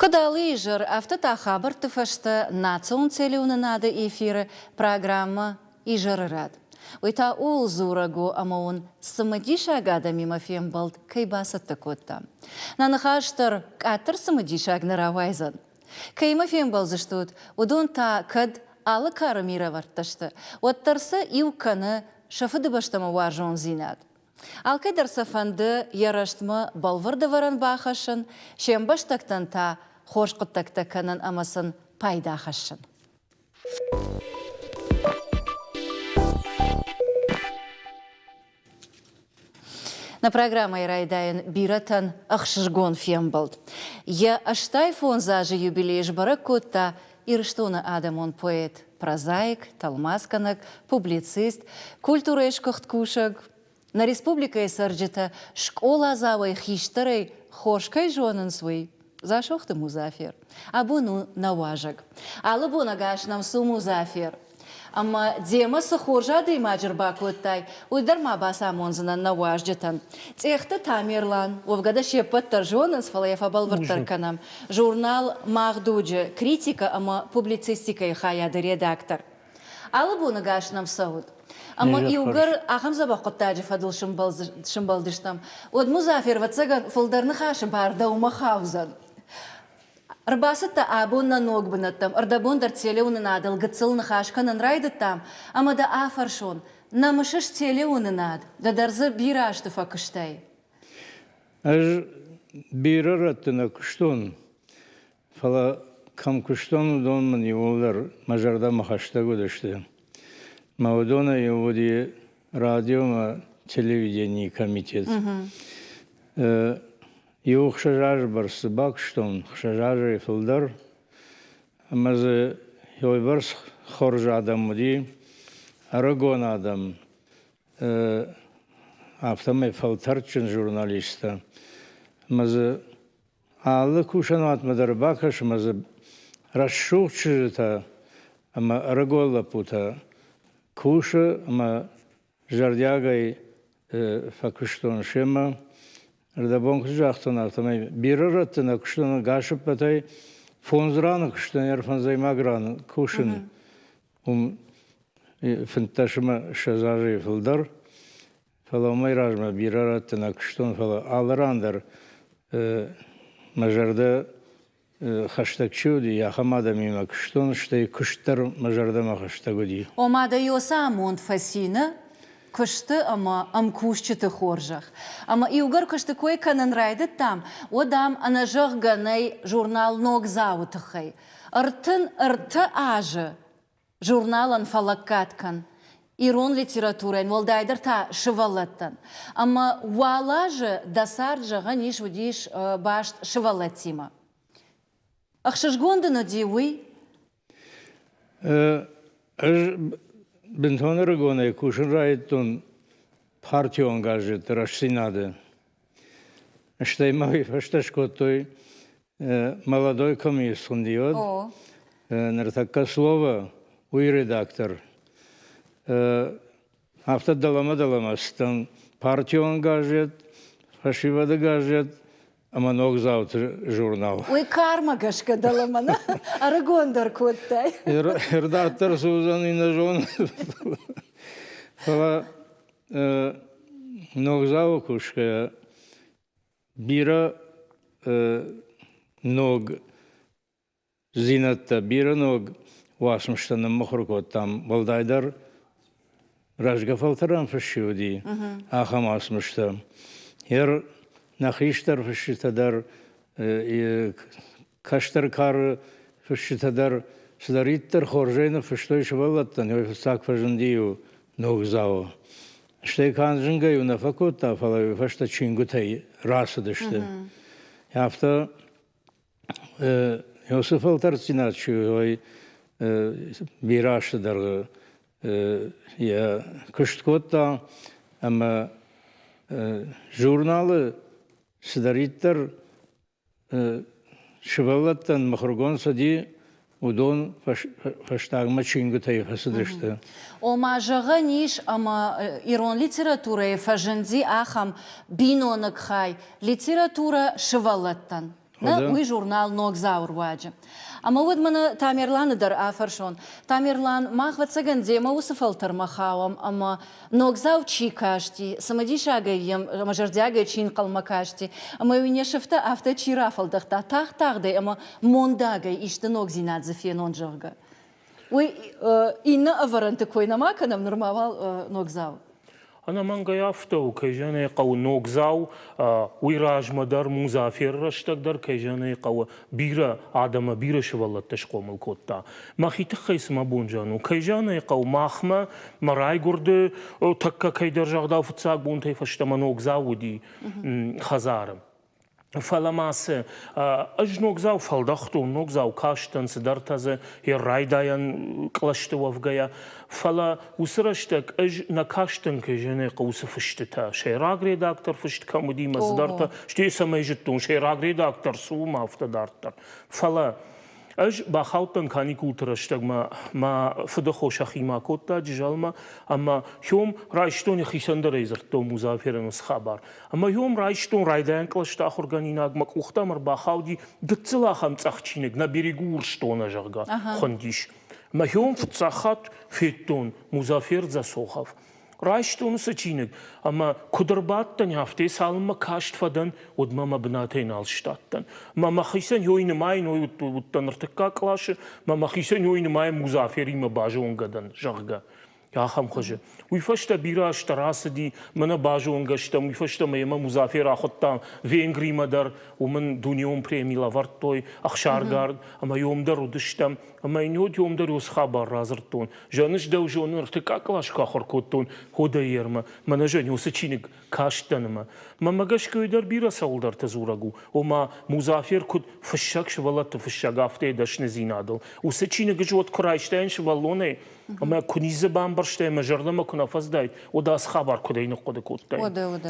Кыдалы жыр автота хабар тыфашты национ целеуны нады эфиры программа ижырырад. Ойта ол зурагу амаун сымыдиша гада мимафем балд кайбасатты котта. Нанахаштыр катыр сымыдиша гнаравайзан. Каймафем балзыштуд, удун та кад алы кары мира вартташты. Оттарса иуканы шафыды баштама варжон зинад. Алкайдар сафанды яраштма балвырды варан бахашын, шем баштактан та хош құттактаканын амасын пайда хашын. На программе райдайын биратан ахшыжгон фембалд. Я аштай фонзажы юбилейш барак котта ирштуны адамон поэт, прозаик, талмасканак, публицист, культурэш кухткушак. На республика сарджита школа завай хиштарай хошкай жонын свой. Зашохты музафир. Абуну наважак. Алыбу нагаш нам су музафир. Ама дема сахоржа дыймаджыр бакуттай. Уйдарма баса монзынан наважджитан. Цехты тамерлан. Овгада шепаттар жонын сфалаефа балвыртарканам. Журнал Магдуджи. Критика, ама публицистика и хаяды редактор. Алыбу нагаш нам сауд. Ама иугар ахамза бақыттаджи фадыл шымбалдыштам. Од музафир ватсага фылдарны хашым барда ума хаузан. Рбасыта абунна ногбынаттам, ардабундар целеуны адыл гыцылны хашканын райдыттам, ама да афаршон, намышыш целеуны над, да дарзы бирашты факыштай. Аж бирараттына күштон, фала кам күштон удонман еволдар мажарда махашта гудышты. Маудона еводи радио, телевидение комитет. Его хшажар барс бакштон, хшажар филдар, амазы его барс хоржа адам муди, арагон адам, автомай фалтарчин журналиста, амазы алы кушанат мадар бакаш, амазы расшухчита, ама арагола пута, куша, ама жардягай факуштон шема. Ардабон кыжақтан автомай бирараттына күштіні ғашып батай фонзраны күштіні әрфанзай мағраны күшін фінташыма шазажы фылдар фаламай ражма бирараттына күштіні фала алырандар мажарда хаштагчуди яхамада мима күштіні штай күштар мажарда ма хаштагуди. Омада йоса амонт фасина кышты ама амкушчыты хоржах. Ама иугар кышты кой канан райды там, одам анажах ганай журнал ног заутыхай. Артын арты ажы журналан фалаккаткан. Ирон литературайн волдайдар та шывалаттан. Ама валажы дасарджаға ниш удиш башт шывалатима. Ахшышгондыны диуй? Бентонер гоне кушен райтон партию ангажит расшинады. Что имею фашташко той молодой комиссион диод. Нартака слово уй редактор. Авто далама партию ангажит, фашивада гажет, а манок завтра журнал. Ой, карма гашка даламана, арагондар коттай. Редактор Сузан и нажон. Фала ног завукушка бира ног зината бира ног Вашингтонның мохрукот там балдайдар ражга фалтаран фашиуди ахам асмышта. Ер нахиштар фашитадар каштар кар фашитадар сдариттер хоржейна фаштой швалаттан ой фасак фажндию ногзао. Штей канжингаю на факота фала фашта чингутай расадышты. Яфта Йосиф Алтарциначу ой бирашыдар я кышткотта ама журналы сдариттер швалаттан махругон сади удон фаштагма чингутай фасадышты. Ома жағы ниш, ама ирон литература фажынзи ахам бинонок хай литература шывалаттан. на уй журнал Ногзаур ваджа. Ама вот мана Тамерлан дар афаршон. Тамерлан махват цаган дема усафалтар махавам, ама Ногзау чи кашти, самадишага ем мажардяга чин калмакашти, ама уйне шифта афта чи рафалдахта, тах-тахдай, ама мондага ишта Ногзинадзе фенон жавга. Уй инна аваранты койна маканам нормавал Ногзау. أنا من قيافته كيجاني قو نوكزاو ويراج مدار مزافر رشتك در كيجاني قو بيرا آدم بيرا شوالة تشقو ملكوتا ما خي تخيس ما بونجانو كيجاني قو ماخما مراي قرد تكا كي در جغداو فتساق بونتي فشتما نوكزاو دي خزارم فلماس اج نوكزاو فالدختو نوكزاو كاشتن سدرتازه هي رايدايان قلشتو وفغايا فلا وسرشتك اج نكاشتن كجني قوس فشتتا شيراغ ريداكتر فشت كمودي مصدرتا شتي سميجتون شيراغ ريداكتر سو ما افتدارتر فلا اج باخاوتن كاني كوترشتك ما فدخو شخيما كوتا جالما اما يوم رايشتون خيسندر يزرتو مزافرن خبر اما يوم رايشتون رايدان قلشتا اورغانيناغ مقوختامر باخاودي دتلا خمصخچينك на берегу урштона жагга хондиш ما يوم فتسخات فيتون مزافر засохав رايشتون سچينك اما كودربаттан هفته салма кашт фадан одмама бнатен алштаттан мама хисен йойны майн оюттан ртыкка клашы мама хисен йойны май музаферима бажонгадан жагга яхам хожи уйфашта бираш тарасди мана бажонгаштам уйфашта мема музафер ахоттан венгрима дар ومن دنيوم بريميلا ورتوي أخشارغارد أما يوم درو دشتم أما ينود يوم درو خبر رازرتون جانش دو جون ارتكاكلاش كاخر كوتون هودا يرما من جانيو سچينك كاشتنما ما مگش كوي در بيرا سولدر تزورغو وما مزافر كود فشك شوالت فشغافته دشن زينادل وسچينك جوت كرايشتين شوالونه أما كنيزة بامبرشته مجردما كنا فزدايت وداس خبر كودين قد كوتين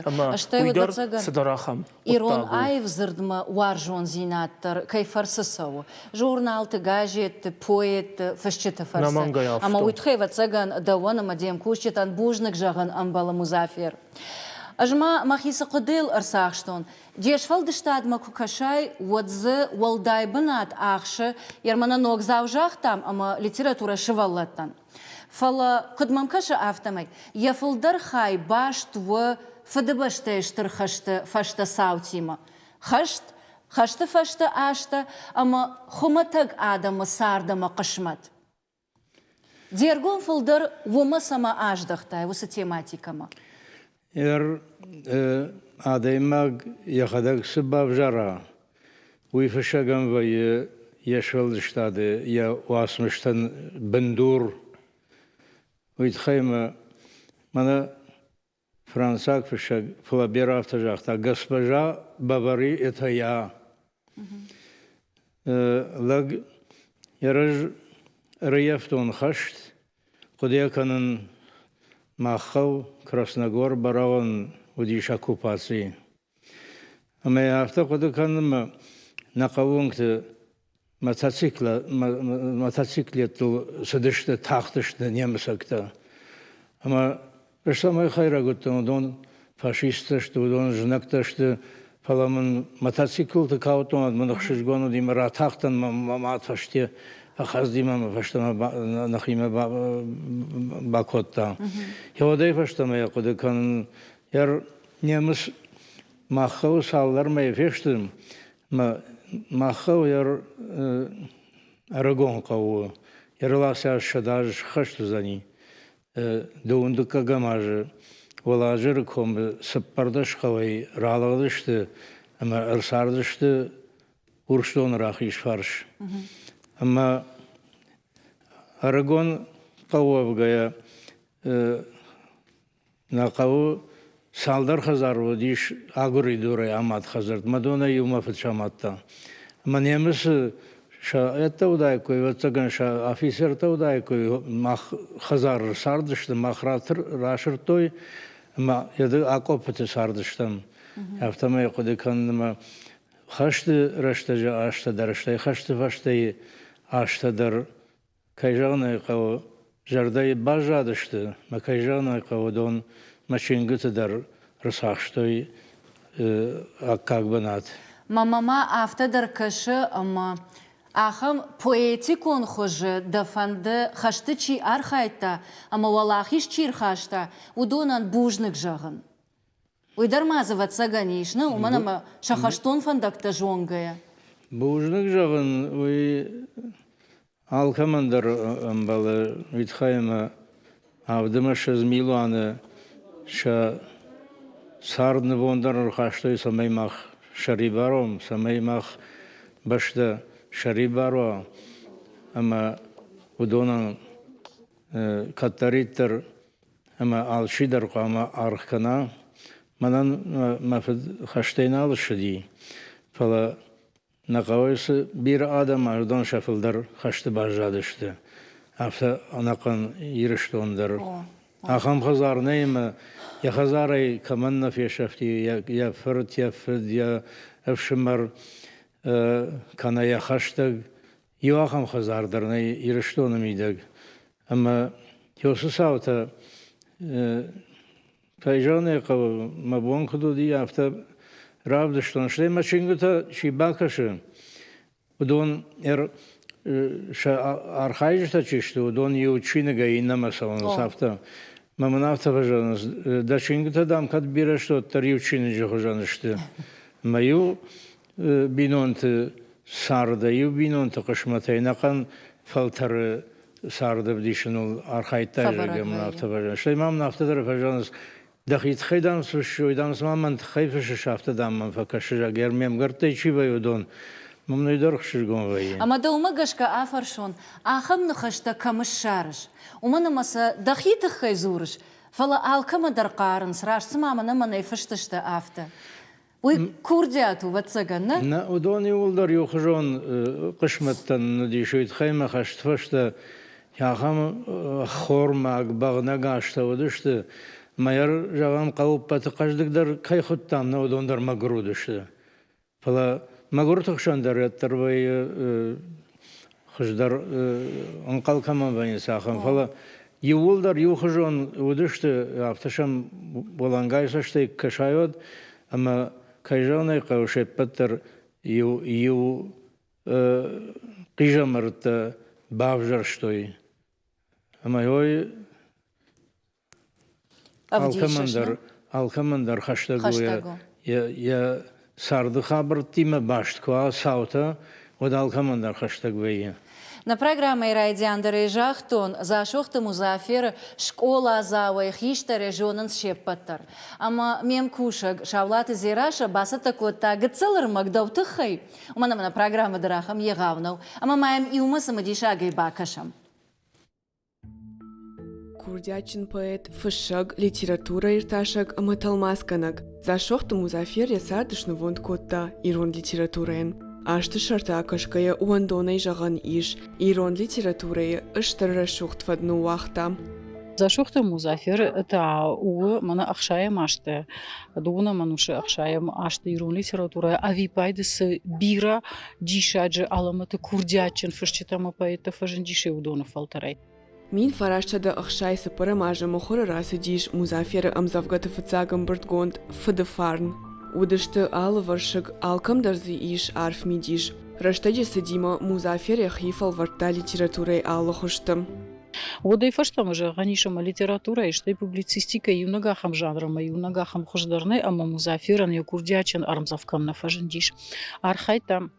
أما ويدر صدراخم إيرون آيف زردما وارجون زيناتر كيفر سسو جورنال تجاجت بويت فشت فرس أما ويتخيفت سجن دوانا مديم كوشتان بوجنك جاغن أمبلا مزافر أجمع ما خيس قديل أرساخشتون ديش فالدشتاد ما كوكاشاي ودز والداي بنات آخشة يرمانا نوك زاوجاختام أما ليتراتورة شوالتان فلا قد ممكشة أفتمي يفلدر خاي باشت و فدبشتيشتر خشت ساوتيما خشت فشت آشتا أما خمتق آدم ساردم قشمت ديرغون فلدر وما سما آجدختاي وستيماتيكما آدماغ يخدق سباب جرا ويفشاقم وي يشول شتاد يا واسمشتن بندور ويتخيم مانا فرانساك فشاق فلابير افتجاختا госпожа Бавари это я لگ يرج ريفتون خشت قديكنن ماخو Красногор бараван удиш оккупации. أما يعتقد كان نقولنك мотоциклету сидишь тахтиш немсакта. أما что мы хайра гутон дон фашиста что дон жнакта что фаламын мотоцикл такаутон манахшижгону димара тахтан мамат фаште أخذيما فشتما نخيما باكوتا يودي فشتما يقول كان ير نيمس ماخو سالر ما يفشتم ما خو ير أرجون قو يرلاسي الشداج خشت زني دوندك جماج ولا جركم سبردش خوي رالغدشت أما أرساردشت ورشتون راخيش فرش أما أرجون قوة بجاية نقاو سالدر خزار وديش أقولي دوري أمات خزرت مدونا يوم في الشماتة أما نيمس شا يتوداي كوي وتجن شا أفيسر توداي كوي ما خزار ساردشت ما خراتر راشرتوي ما يد أقوى بتساردشتم أفتما يقول كان ما خشت رشتة أشت درشتة خشت فشتة أشت در كيجانا يقو جرداي باجادشتة ما كيجانا يقو دون ماشينجت در رساخشتوي أكاك بنات Мамама автодар кашы ама ахам поэтикон хожы дафанды хаштычи архайта, ама валахиш чирхашта, удонан бужнык жағын. Уйдармазыват саганишны, уманама шахаштон фандакта жонгая. Бужнык жағын алкамандар амбалы витхайма авдыма шазмилуаны ша сардны вондар архаштой самаймах шарибаром, самаймах башда шарибаро, ама удонан каттариттер, ама алшидар ама архкана, манан мафид хаштейна алшади. Фала нақавайсы бір адам ардан шафылдар хашты бажадышты. Афта анакан ирыштондар. Ахам хазарнайма, я хазарай каманна фешафти, я фырт, я эвшимар кана я хаштаг, ю ахам хазардарнай ирыштоным идаг. Ама тёсы саута кайжаны кава мабон худуди афта равдыштон. Шлей мачингута шибакашы. Удон архайжта чишты, удон ючинага иннамаса он сафта. Маманафта важанас. Дачингута дам кад бира что тар ючины жохожанышты. Маю бинонты сарда, ю бинонты кышматай. Накан фалтары сарда бдишинул архайтай жагам нафта важанас. Шлей мам нафтадар важанас. Дахит хайдамс вшойдамс маман хайфышы шафта дамман факашыжа гермем гартайчи вайудон. Мамной дорхширгон вайе. Амада умагашка афаршон, ахам нахашта камышшарыш. Уманамаса дахиты хайзурыш. Фала алкама дарқарын срашсы мамана манай фыштышта афта. Уй курдиату ватсаганна? На удони улдар юхжон кышматтан надишует хайма хаштфашта яхам хормаг багнагашта удышты. Майар жавам қауып баты қаждықдар қайхыттам на удондар магрудышты. Фала магур тұқшандар еттір бай қыждар онқалқаман байын сақын. Фала юулдар юхжон удышты апташам болангайсашты кашайод, ама кайжанай қаушет баттар ю қижамыртты бавжарштой. Ама йой алкамандар хаштагу я сарды хабар тима баштква саута од алкамандар хаштагу. На программе Райдиандер Жахтон за шохты музафер школа зауэ хишта режонын шеппаттар. Ама мем кушаг шавлаты зираша баса такота гцелыр магдавтыхай. Уманамна программа дарахам егавнау. Ама маем и умасама дишагай бакашам. Курдячин поэт фышаг литература ирташаг аматалмасканаг. За шохты музафер ясардышны вонд котта ирон литературен. Ашты шартакашкая уандонай жаган иш, ирон литературай ыштырра шухт фадну вахта. За шухты музафер это у мана ахшаем ашты. Дуна мануши ахшаем ашты ирон литература. Авипайдыс бира дишаджи аламаты курдячин фышчитама поэта фажен диши удона фалтарай. Мин фарашчада ахшай сапара мажа мохора расы диш музафера амзавгата фацагам бартгонд фадефарн. Удышты алы варшыг алкам дарзы иш арф мидиш. Раштаджи садима музафер яхифал варта литературой алы хуштым. Вода и фаштам уже ганишама литература и что и публицистика и юнагахам жанрама и юнагахам хуждарны, ама музаферан и курдячен армзавкам на фажендиш. Архайта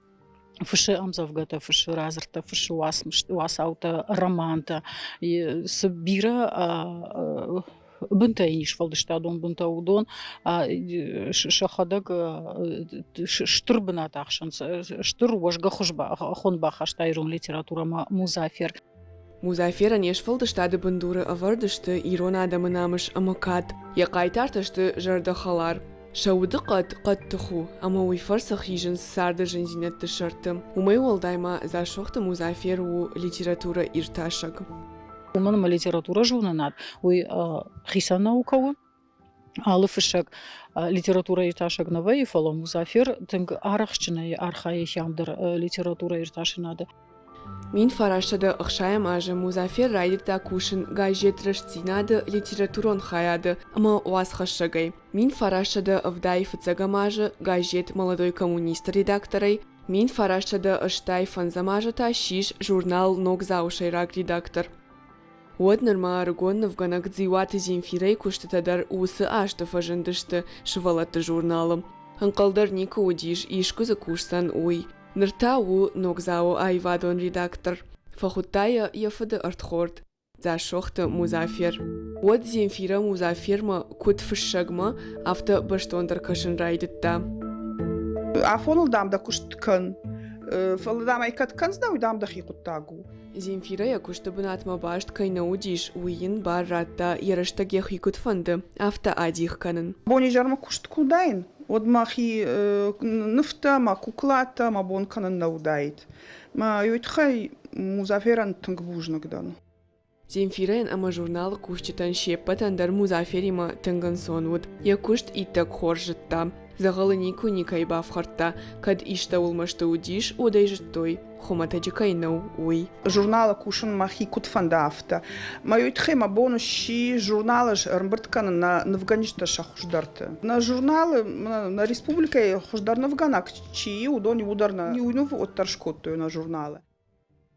фыши амзавгата, фыши разрта, фыши уасаута, романта, и сбира бунтаиниш фалдыштадон бунтаудон, шахадак штырбына тахшан, штыр уажга хужба, хонба хаштайрун литературама музафер. Музаферан еш фалдыштады бындуры авардышты ирон адамы намыш амакат, яқайтартышты жардахалар. Шауды қат тұху, ама уйфарсах ежін сарды жынзинетті шырты. Умай олдайма за шоқты музафер у литература ирташаг. Уманама литература жунанат, уй хисан наукавы, алы фышак литература ирташаг навай, фала музафер, тынг арахчына архая хямдыр литература ирташынады. Мин фарашада ықшайым ажы Музафер райдыкта кушын газет рашцинады литературон хаяды, ама уасхашагай. Мин фарашада авдай фыцагамажы газет молодой коммунист редакторай, мин фарашада аштай фанзамажата шиш журнал Ногзаушайрак редактор. Вот норма аргонны в ганак дзиваты Земфирай куштатадар усы ашты фажындышты шывалатты журналым. Анкалдар ника удиш ишку закушсан уй. Нырта у Ногзау айвадон редактор. Фахутая яфады артхорд. За шохты Музафер. Вот Земфира Музаферма кут фышшагма авто баштондар кашын райдытта. Афонул дамда кушткан. Фалдам айкаткан знау дамда хикуттагу. Земфира якушты бынатма башт кайна удиш уйын бар ратта ярыштаге хикут фанды авто адих канын. Бони жарма кушткудайн. Од махи нефта, ма куклата, ма бон канын наудайт. Ма юйтхай Музаферан тынгбужнагдан. Земфирайн ама журнал кушчитан шеппатан дар Музаферима тынган сонвуд. Якушт иттак хоржытта. Зағалы нику никай бафхарта, кад ишта улмашты удиш, одай життой. Хоматаджи кайнау уй. Журнала кушан махи кутфандафта. Ма юйтхай ма бонуши журналы рмбырткан на Навганишта шахуждарты. На журналы на республика хуждар Навганак, чии удони ударна. Не уйнув оттаршкоттую на журналы.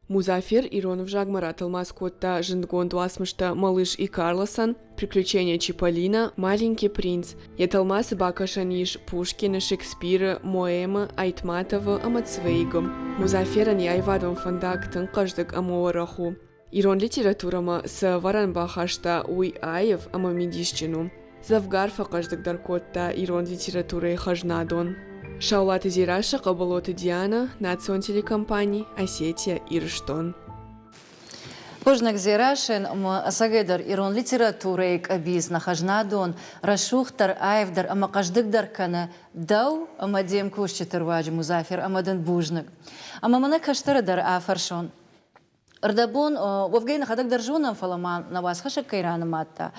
Музафер Иронов Жагмара Талмаскотта Жиндгон Дуасмышта Малыш и Карлосан, Приключения Чиполлино, Маленький принц, Яталмасы Бакашаниш, Пушкина, Шекспира, Моэма, Айтматова, Амацвейгом, Музаферан Яйвадом Фандактан каждак Амоараху. Ирон литературама с Варанбахашта Уй Аев Амамидишчину. Завгарфа каждак Даркотта Ирон литературы Хажнадон. Шаулаты Зираша, Кабалоты Диана, Национ телекомпаний, Осетия и Рыштон. Пожнак Зирашин, Сагедар Ирон литературейк абиз нахажнадон, Рашухтар Айвдар, ама каждыгдар кана дау, ама дем кушчитар ваджи Музафер, амадан бужнак. Ама мана каштарадар афаршон. Ардабон, вовгейна хадагдар жунам фаламан на вас хашак кайрана матта.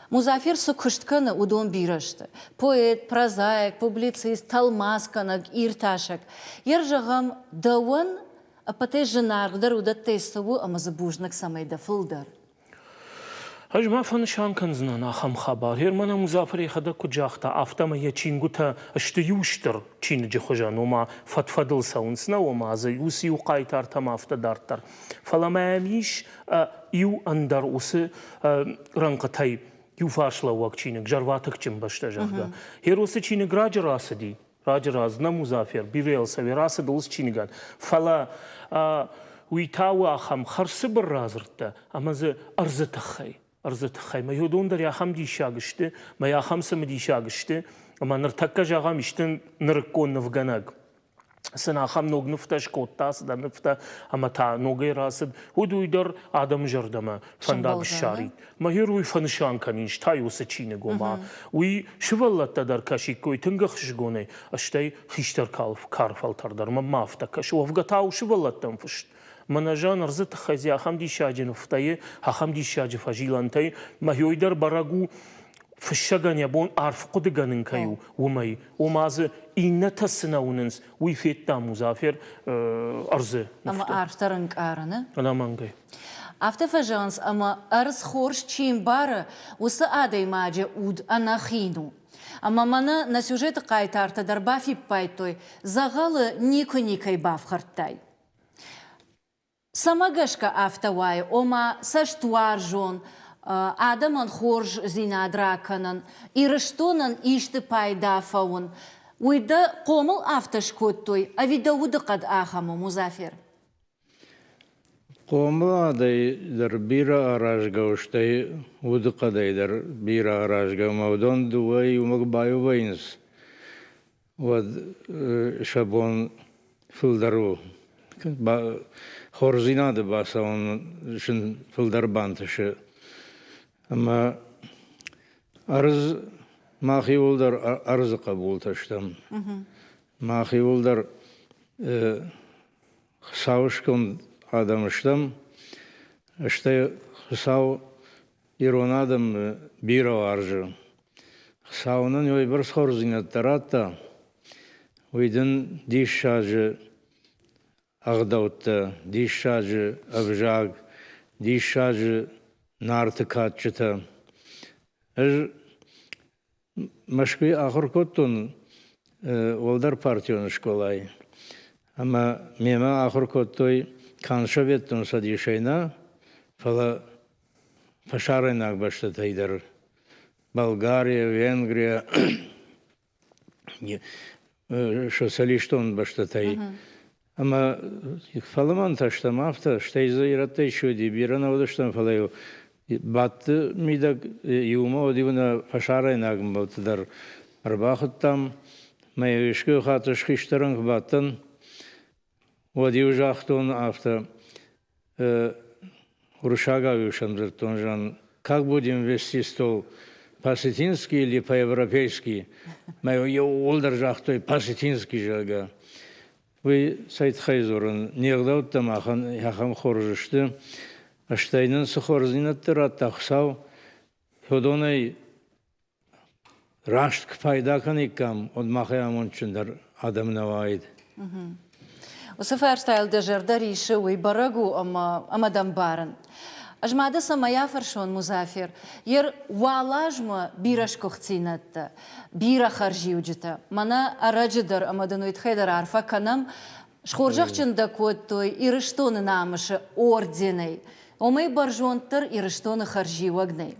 Музафер сукыштканы удон бирашты. Поэт, прозаик, публицист, талмасканак, ирташак. Ержагам дауан, а патей женаргдар удат тестову, ама забужнак самайда фылдар. هجما فنشان كنزنا ناخم خبر هرمنا مزافري خدا كجاختا افتما يچينغوتا اشتيوشتر چين جخجانو ما فتفضل ساونسنا وما زيوسي وقايتار تما افتدارتر فلما يميش يو اندر وس رنقتاي يو فاشلا وقتينك جرواتك چين باشتا جاخدا هيروس چينك راجراسدي راجرازنا مزافر بيريل سوي راسدلس چينغان فلا ويتاوا خم خرسبر رازرتا اما ز ارزتخي ارزتخي ما يودون در ياخم ديشاغشتي ما ياخم سم ديشاغشتي اما نرتكا جاغام اشتن نركون نفغناغ سنا خم نوغ نفتش كوتاس دا نفتا اما تا نوغي راسد ودو يدر آدم جردما فنداب الشاري ما هيروي فنشان كنيش تايو سچينه گوما وي شوالتا در كاشي كوي تنگخش گوني اشتاي خيشتر كارفالتر در ما مافتكش وفغتاو شوالتا مفشت مناجان رزت خزي خم دي شاجي نفتاي خم دي شاجي فاجيلانتاي ما يويدر براغو فشگان يبون عرف قدگانن كيو وماي وماز إنتا سناوننس ويفيتا مزافر أرز Ama arftarın qarını. أنا مانجي Автофажанс, ama arz хорш чим бары, усы адай маджа уд анахину. Ama mana на сюжет қайтарты дарбафи пайтой, зағалы нику-никай бафхартай. Самагашка автовай, ома саштуар жон, Адаман хорж зинадраканан, ирыштонан ишты пайдафаун. Уйда комыл автошкоттой, а вида удықад ахаму Музафер. قوما در بیرا آراشگاه اشتای ودق در بیرا آراشگاه مودون دوای ومق بایو وینس و شبون فلدرو خورزینا ده باسون شن فلدر بانتشه اما ارز ما خیول در ارز قبول تشتم ما خیول در خساوش کن آدم اشتم اشته خساو ایران آدم بیرا وارجه خساونن یوی برس خورزینت تراتا ویدن دیش شاجه ағдаутта, дишажы абжаг, дишажы нарты катчыта. Машкы ахыр коттун олдар партияны школай. Ама мема ахыр коттой канша веттун садишайна, фала пашарайнак баштатайдар. Болгария, Венгрия, шосалиштон баштатай. Ама фаламан таштам афта, штайза ираттай шуди, бирана одыштам фалаю. Батты мидак юма одивна пашарайнак балтадар. Арбахыттам, майвишкі хатышкиштарынг баттын, одив жахтон афта, уршага вишамзыртон жан. Как будем вести стол? По-осетински или по-европейски? Мой олдар жахтой по-осетински жага. Вы сайт хайзорын неғдау тамахан яхам хоржышты. Аштайнын сықорзинаттыр аттақсау. Ходонай раштк пайдакан иккам одмахаям ончындар адамна вайд. Осы фәрстайлды жырдар иші уйбарагу амадан барын. Ажмады самая фаршон музафир. Ер валажма бираш кохцинатта, бира харжиуджита. Мана араджидар амадануит хайдар арфа канам шхоржахчында коттой ирыштоны намышы орденей. Омай баржонтыр ирыштоны харжиуагней.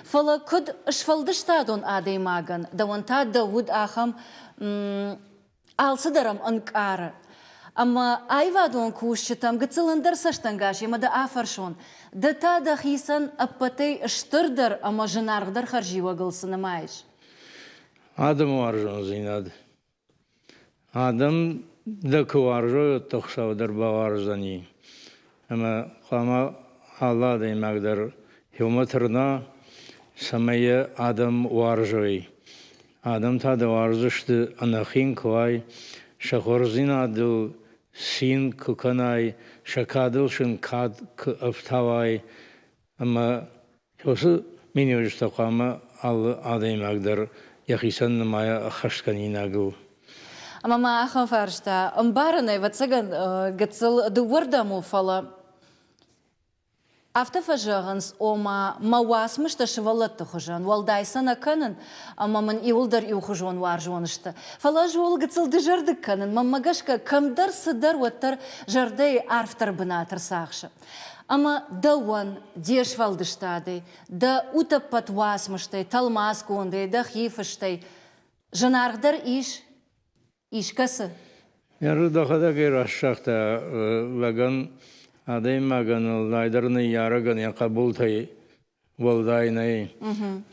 Фала күд шфалдыштадон адаймаган, даванта Дауд ахам алсыдарам анкары. Ама айвадон кушчитам гыцылындар саштангаш, емада афаршон. Дата дахисан аппатай штырдар, ама жынарғдар харжива гылсыны майш. Адам варжон зинад. Адам дакы варжо тоқсаудар баварзани. Ама қама Алла даймагдар хеуматырна самая адам варжой. Адам тады варзышты анахин квай, шахорзин адыл син куканай, шакадылшын кад автавай. Ама осы мені өжісті қама адаймагдар яхисан намая хашканинагыл. Ама ма ахам фаршта, амбарынай ватсаган гыцыл дуырдаму фала. Автофажағынс ома мауасмышта шывалатты хожан, валдайсана канын, ама ман иулдар иухожон вар жонышты. Фала жол гыцылды жардык канын, маммагашка камдар сыдар ваттар жарды арфтар бынатыр сақшы. Ама дауан деш валдыштады, да утаппат васмыштай, талмас кондай, да хифыштай. Жанарғдар иш касы? Яры дахада кер ашшақта ваган адаймаган лайдарны яраган яқа бултай волдайнай.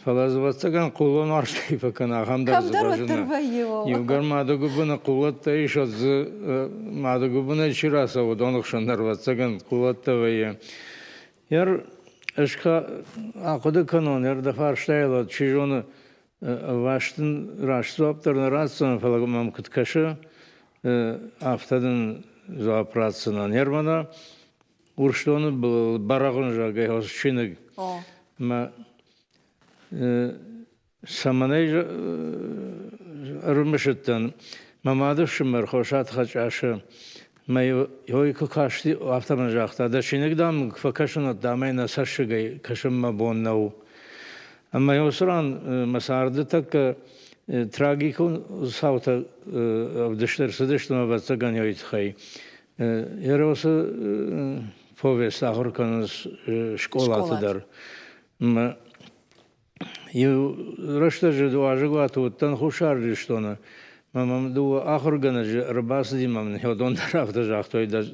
Фалазватсаган кулон арштай факан ахамдар зубажына. Югар мадагубына кулатта иш отзы мадагубына чираса удонықшандар ватсаган кулатта вайя. Яр ашқа ақыды канон ярда фарштайла чижоны ваштын раштуаптарны рацияны фалагамам кыткашы автадын зоапрацияны нермана урштоны был барағын жағы осчиныг. Ма саманай румышыттан мамады шымыр хошат хачашы ма йойку кашти автаман жақта да шиныг дам кфакашын дамайна сашыгай кашымма боннау. Ама йосыран масарды так трагикун саута авдыштыр сыдыштыма батсаган йойтхай. Ярасы повест ахырканыз школатыдар. Рашта же дуажыгвату оттан хушар лиштона. Мамам ду ахыргана же рыбасы димам хёдондар авда жахтой да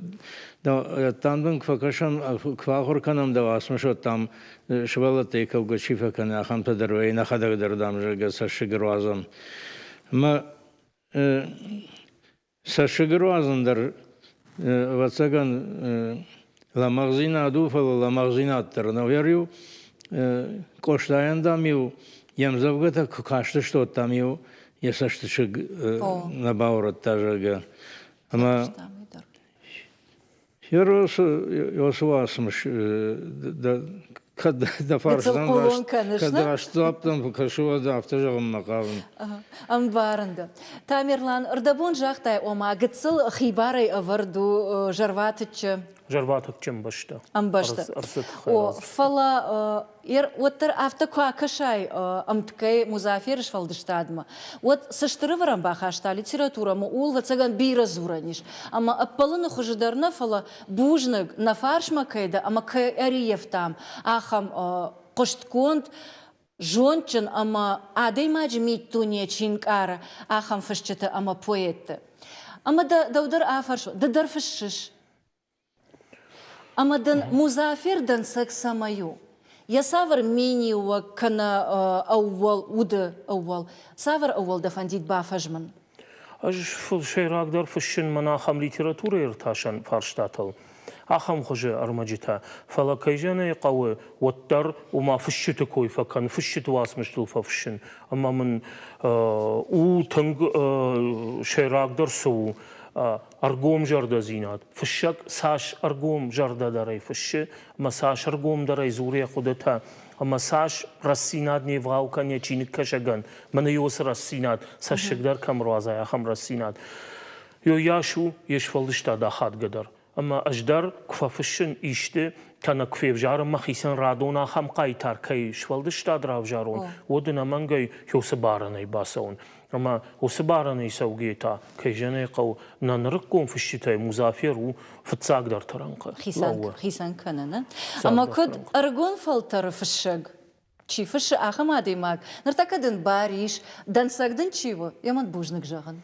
тандын квакашам квахырканам да асмышо там швалатей кавга чифакана ахамтадар вейна хадагдар дам же сашыгырвазам. Ма сашыгырвазандар ватсаган ламагзина адуфала ламагзина аттарна верю коштаянда мил ямзавгата кашты что там мил ясаштышыг набаурат тажага. Ама Ярос йосвасмыш да когда фарштан Колон конечно. когда штаптан кашуа да автожагым макавын. Амбарында. Тамерлан, ырдабон жақтай ома гыцыл хибарай аварду жарватычы. Жарватык чем башта. Амбашта. О, фала, оттар автокуа кашай амткай музафирыш фалдыштадма. Вот сыштырыварам бахашта литература, ул вацаган бира зураниш. Ама аппалыны хужидарна фала бужнык на фаршма кайда, ама кай ариев там. Ахам коштконт, жончын, ама адей маджмит туне чинкара, ахам фашчыты, ама поэтты. Ама даудар афаршо, дар фашшиш. Амадан музафирдан саксамаю. Я савар миниуа кана ауал уды ауал. Савар ауал дафандит бафажман. Аж шейрагдар фашин манахам литература ирташан фарштатал. Ахам хуже армаджита. Фала кайжана قوي والتر وما فشت كوي فكان فشت واسمشتل ففشن. أما من تنگ شيراقدر سو أرقوم جردا زينات فشك ساش أرقوم جردا داري فش ما ساش أرقوم داري زوري خودتها أما ساش رسينات نيفاو كان يچينك كشغن من يوس رسينات ساش شقدر كم روازايا خم رسينات يو ياشو يشفلشتا داخات قدر أما أجدر كفافشن إشته كان كفيف جارم مخيسن رادونا خم قايتار كي شفلشتا دراو جارون ودنا منغي يوسبارني باسون أما وسبارني سوقيتا كي جنيقو ننرقون في الشتاء مزافر وفي تساقدر ترنقه خيسان كاننا أما كد أرقون فلتر في الشق چی فش آخه مادی ماگ نرتاکدن باریش دن ساگدن چیو یمان بوجنک جاگن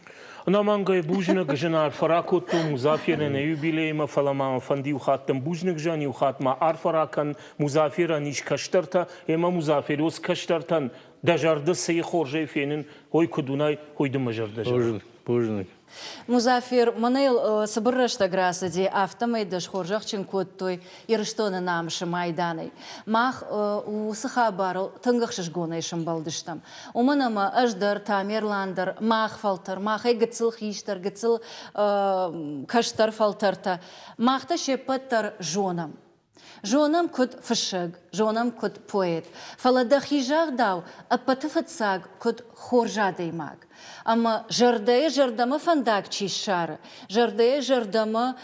أنا مانجا بوجنك جنار فراكوتو مزافرين يوبيلي ما فلما فندي وخاتم بوجنك جاني وخات ما أرفراكن مزافرة نيش كشترتا إما مزافروس كشترتن دجارد سي خورجي فينن هوي كدوناي هوي دمجر دجار بوجنك Музафир, манел собрашта граса ди автомайдаш хоржахчин коттой ирштона намшы майданой. Мах у сахабарл тынгахшыш гонайшым балдыштам. Уманама аждар тамерландыр, мах фалтар, мах гыцыл хиштар, гыцыл каштар фалтарта. Махта шепаттар жонам. Жонам код фашыг, жонам код поэт. Фалада хижах дау, а патыфатсаг код хоржадый маг. Ама жардама фандак чишара, жардама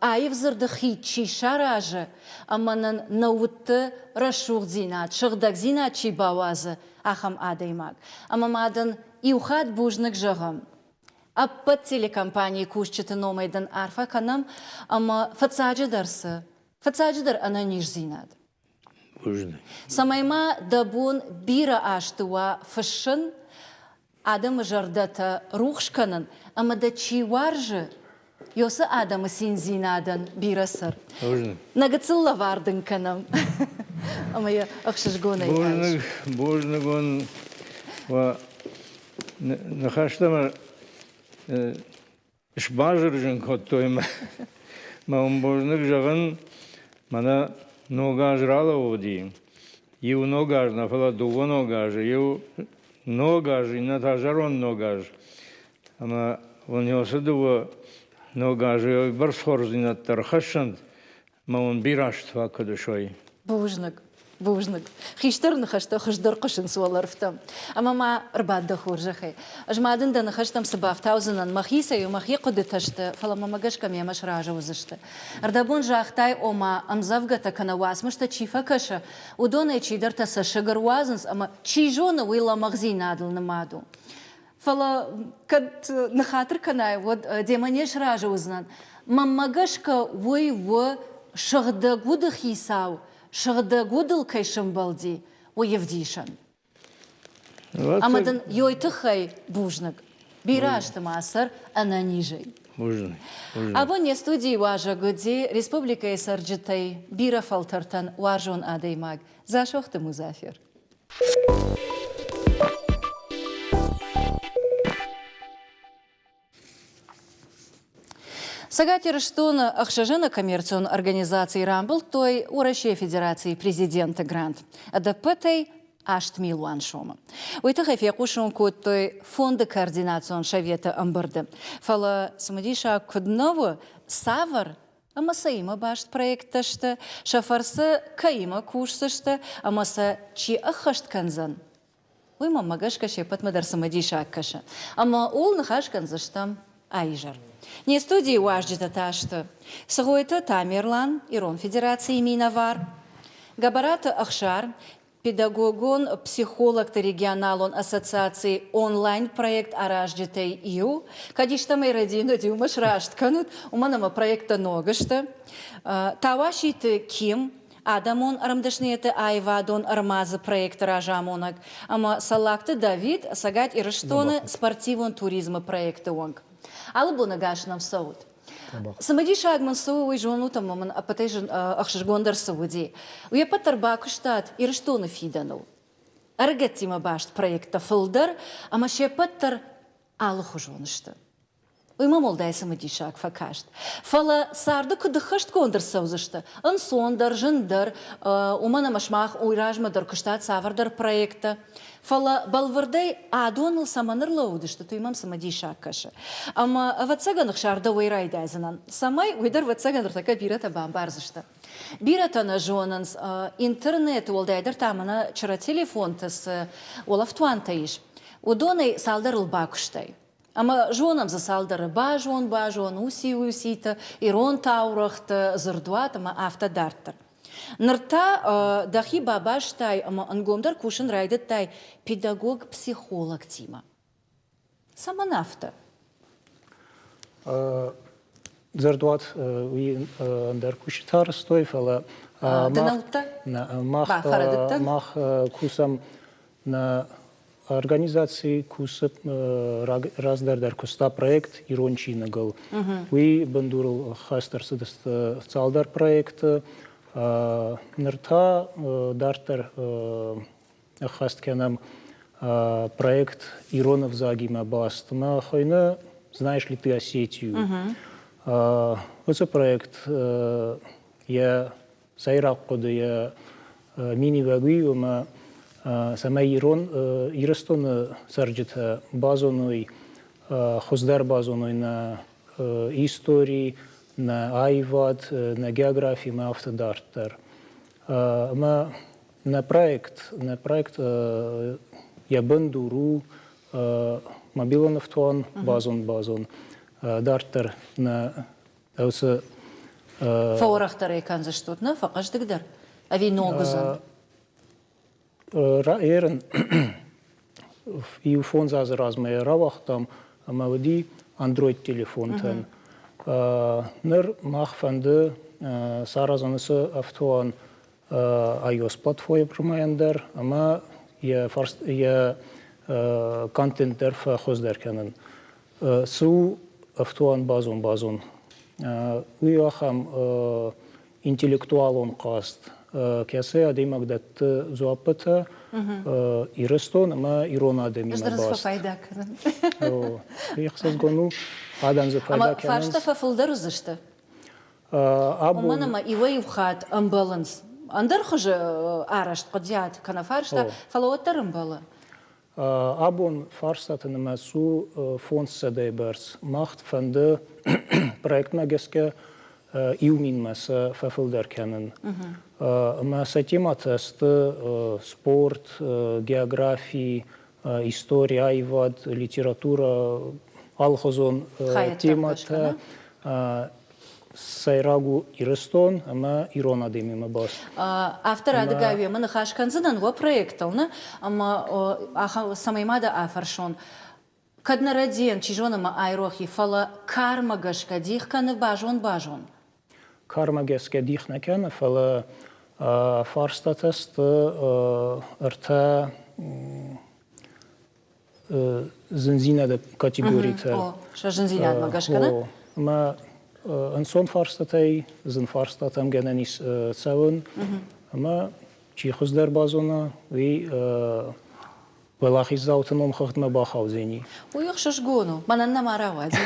айв зардахи чишара аже, ама наутты рашух зинат, шагдак зинат чибавазы, ахам адай маг. Ама мадан иухат бужнак жагам. Аппат телекомпании кушчыты номайдан арфа канам, ама фацаджи дарсы. Фацадждар ана ниш зинат. Самайма дабун бира аштуа фашын адам жардата рухшканын, ама да чиваржы йосы адамы син зинадан бирасыр. Нагыцылла вардын канам. Ама я ахшышгона яш. Божнагон нахаштама шбажыр жын коттойма. Маум божнаг жагын Мана ногажрала води. Ю ногаж на фала дуго ногаж, ю ногаж и на тажарон ногаж. Ама он йосыдува ногаж, ю барсхорзи на тархашанд, ма он бираштва кадышой. Бужнак. Хиштар нахашта хаждар қышын суаларфтам. Ама ма рбадда хоржахай. Ажмадын да нахаштам сабафтаузынан махиса ю махи қудыташты, фала мамагашкам ямаш ража узышты. Ардабун жахтай ома амзавгата канавасмышта чифа каша, удоне чидарта сашыгар уазынс, ама чижона уила махзи надыл намаду. Фала кад нахатыр канай, вот деманеш ража узнан. Мамагашка уй в шахда гуда хисау, Шагда гудыл кайшым балди, уевдишан. Амадан йойтыхай бужнак. Бирашты масар, ана нижей. Бужнак. Або не студии важа гуди, республика Сарджитай, бира фалтартан, важон адаймаг. Зашохты музафир. Сагатир штуна ахшажена коммерцион организации Рамбл, той у России Федерации президента Грант. Адапытай ашт милуан шома. Уйты хафекушун кут той фонда координацион шавета амбарды. Фала самадиша куднову савар Амаса има башт проекташты, шафарсы каима курсышты, амаса чи ахашт канзан. Уйма магашка шепат мадарсамади шаккаша. Ама ул нахаш канзаштам айжар. Не студии уажджита ташты. Сагуэта Тамерлан, Ирон Федерации Миновар. Габарата Ахшар, педагогон, психолог регионалон ассоциации онлайн-проект Араждитей Ию. Кадиштамай радино дюмаш раштканут, уманама проекта ногашта. Тавашиты Ким, Адамон арамдашнеты Айвадон армазы проект Ражамонак. Ама салакты Давид, сагать Ирыштоны спортивон туризма проекта онг. Албуна гашнам саут. Самади шагман сау и жону там маман апатейжен ахшгондар сауди. Уя патарбаку штат Ирыштоны фиданул. Аргатима башт проекта фылдар, ама ше паттар алуху жонышты. Уйма молдай самади шаг факашт. Фала сарды кудыхашт кондыр саузышты. Ансондар, жындар, умана машмах уйражмадар куштат савардар проекта. Фала балвардай адоныл саманыр лаудышты, туймам самади шаг кашы. Ама ватсаганық шарда уйрайдайзынан. Самай уйдар ватсаганыр така бирата бамбарзышты. Биратана жонанс интернет олдайдар тамана чыра телефон тыс олафтуан таиш. Удонай салдарыл бакуштай. Ама жонам за салдары бажон, уси-усита, ирон таурахты, зырдуат, ама автодартыр. Нырта дахи бабаштай, ама ангомдар кушын райдыттай педагог-психолог тима. Саманафта. Зырдуат уи андар кушитар стойфала. Дынаутта? Мах кусам на организации кусып раздардар куста проект ирончинагал. Уи бандурал хастарсыдыст цалдар проекты. Нырта дартар хасткенам проект Иронов Загима Баст. Мы хойна, знаешь ли ты Осетию? Вот проект я сайрак коды я мини-вагую, мы сама Ирон Иростон сарджита базоной, хоздар базоной на истории, на айвад, на географии, на автодартер. Мы на проект я бандуру мобилонавтон базон дартер на ауса Фаурахтар экан за что-то, факаш дыгдар. А ви ногузан. Раерен и у фон за размер равах там амавди Android телефон тен. Нер махфанды саразанысы автоан iOS платформаендер, ама я контентер хоздер кенен. Су автоан базон. Уяхам интеллектуалон каст. Кясе адимак дат зуапата Иростон, ама Ирон адеми Ждырыз баст. файда кырын. Яхсыз гону адан за файда Ама кенен. фашта фафылдар узышты. Абон Уманама ивай вхат амбаланс. Андар хуже арашт кодят канафаршта фалоттар амбала. Абон фарстатын масу фонд садайберс махт фанды проект магеске иумин маса фафылдар кенен. Маса тематаст спорт, географии, история, айвад, литература, алхозон темата сайрагу Иростон, ама Ирон адемима баст. Автор адыгаве мына хашканзынан во проекталны, ама самаймада афаршон. Каднараден чижонама айрохи фала кармагашка дихканы бажон. Кармагеске дихнакена фала фарстатаст рта зензина де категорита. Шажензинян магашкана? Ма ансон фарстатай, зен фарстатам генанис цавун, ама чихуздар базона и Велахи заутаном хахтма бахаузени. Уйох шашгону, мананна маравади.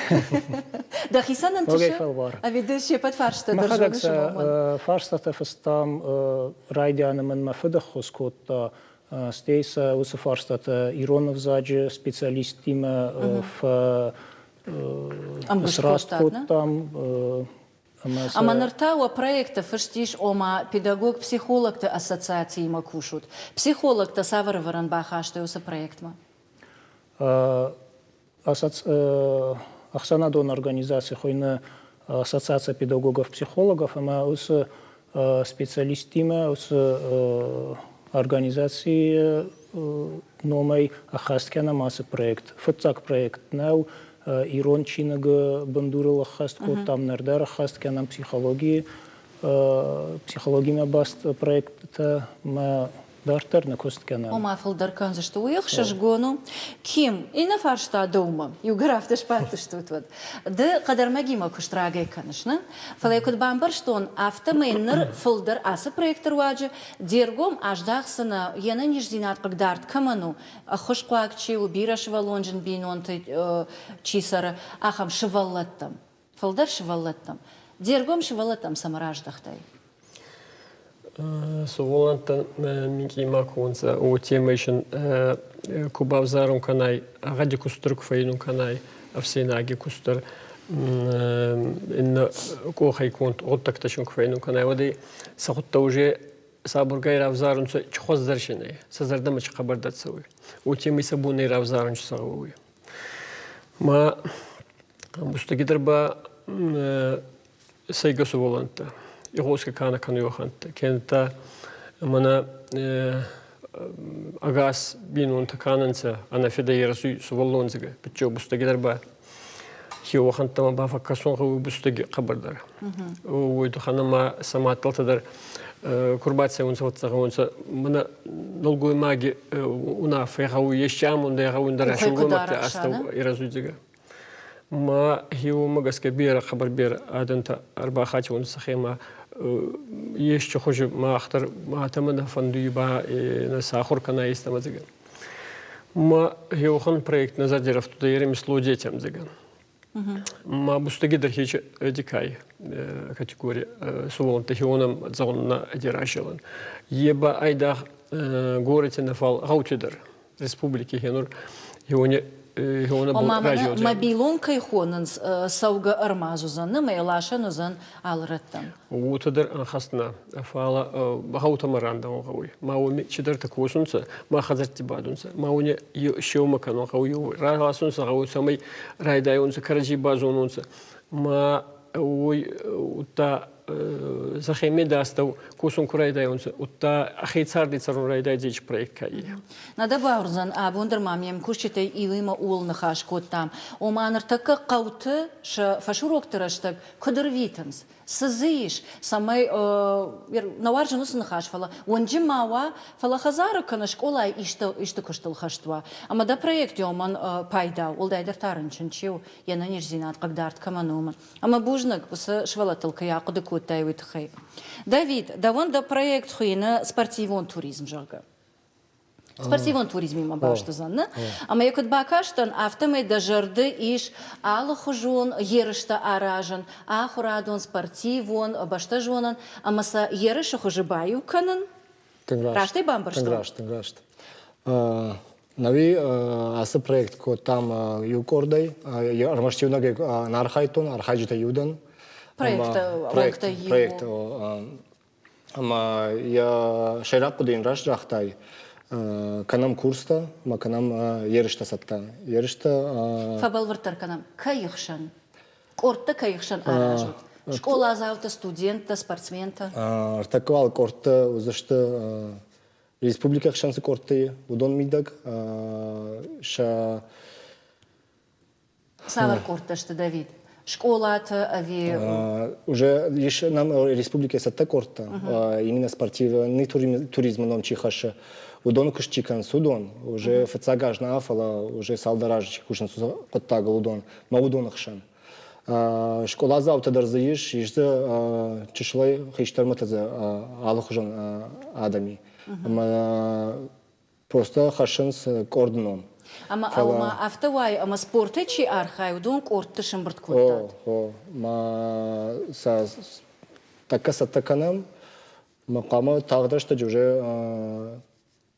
Да хисанан туша. А видишь, я под фаршта держу. Фаршта фастам райдианам мафедахос котта стейса уса фаршта Иронов заджи специалистима в сраст коттам Ама нартауа проекта фаштиш ома педагог-психолог-то ассоциации макушут. Психолог-то саварваран бахаштаюса проектма. Ахсанадон организация хойна ассоциация педагогов-психологов, ама ус специалистима, ус организации номай ахасткена масса проект. Футцак проект нау Ирон чинага бандурила хастко там нардара хасткена психологии баст проекта ма дартер на косткена. Ома филдаркан за что уехшаш гону ким и на фаршта дома юграф да шпарты что тут да кадар магима куштрагай конечно фалайкут бамбарштон автомейнер филдар аса проектор ваджи дергом аждахсана яна ниждинат кагдарт каману хошквакчи убира швалонжин бинон чисара ахам шваллаттам филдар шваллаттам дергом шваллаттам самараждахтай. Соволанта минки макунца о темешен кубавзарун канай ради куструк фейнун канай авсенаги кустр ин кохай конт оттакташун фейнун канай води сахутта уже сабургай равзарун чхоздаршине сазардама чхабардатсавы о темиса буны равзарун чсавы ма бустагидерба сайга соволанта Игоска кана канюханта. Кента мана агас бинун такананца анафеда ярасу суволонзига. Пичо бустагидарба. Хиоханта ма бафакасон ху бустаги кабардар. Уйду ханама саматалтадар курбация унса ватсага унса мана долгой маги уна фехау ещам унда ягаундар шугумата астау иразудига. ما هو مجلس كبير خبر بير عادنتا أربعة خاتون سخيمة يشتى خوش ما أختار ما تمنى فندي با نساخر كنا يستمزج ما هو خن проект نظر جرفت دايرة مثل جيتهم زجان ما بستجدر هيج ديكاي كاتيجوري سوون تهيونم زغنا ديراشلن يبا أيدا غورتي نفال غوتيدر республики هنور هوني Мобилонкой хонанс сауга армазузан, мейлашанузан алраттан. Утадыр анхасна фала бахаута маранда онгауи. Мауми чидыр такусунца, ма хазарти бадунца. Мауни шеумакан онгауи. Рагасунца гауи самай райдайунца караджи базунунца. Ма уй ута захеме дастау кусун курайдайунца. Ута ахейцарди царун райдайдич проекткаи. Надо баурзан абундер мамием кушчитай илыма улнахаш коттам. Оманыр такка кауты ша фашуроктырыштак кыдырвитанс. Сызыиш самай наваржанус нахаш фала. Онжи мава фала хазары кана школай ишты кыштыл хаштва. Ама да проект йоман пайда. Олдайдер тарынчын чиу. Яна нежзинат кагдарт каманума. Ама бужнак усы швалатылка яқыды коттай витхай. Давид, давон да проект хуйна спортивон туризм жага. Спортивон туризм има башты занны. Ама якут бакаштан автомай да жарды иш алы хужун ерышта аражан, ахурадон спортивон башта жонан, амаса ерышы хужы баю канын. Раштай бамбарштан? Тынграшт. Нави асы проект ко там юкордай, армаштивнаге нархайтон, архаджита юдан. Проект Ама я шайрапу ден раш жахтай. Канам курста, ма канам ерышта сатта. Ерышта... Фабал вартар канам. Кайықшан. Кортта кайықшан аражут. Школа азаута, студента, спортсмента. Артакуал корта, узашта республика шансы корты, удон мидак. Савар корта, что Давид. Школа-то, ави... Уже лишь нам республика сатта корта. Именно спортивный туризм нам чихаша. Удон кушчикан судон, уже фацагаж на афала, уже салдараж кушан коттагал удон, но удон ахшан. Школа завтра дарзаиш, ежда чишлай хиштарматаза алхужан адами. Просто хашан с кордоном. Ама автовай, ама спорта чи архай, удон корт тышын бұрт коттад. Ма са така сатаканам, мақама тағдашта уже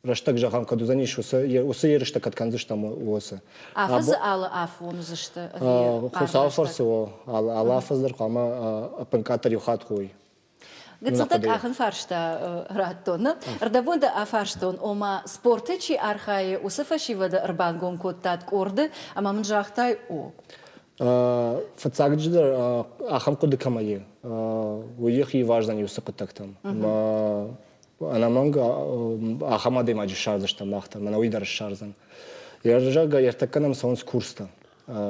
раштак жаган кадузаниш усы ерыштак атканзыш там усы. Афыз алы афон зышты. Хусалфарсо алафыздар кама апенкатар юхат хуй. Гыцытак ахын фаршта раттоны. Рдабунда афарштон ома спортычи архае усыфашивада рбангон коттат корды, ама мжахтай о. Фацагдждар ахам куды камае. Уехи важдан юсыкытак там. Анаманга ахамады маджи шарзышта махта, мана уйдар шарзан. Яржага яртаканам саунс курста.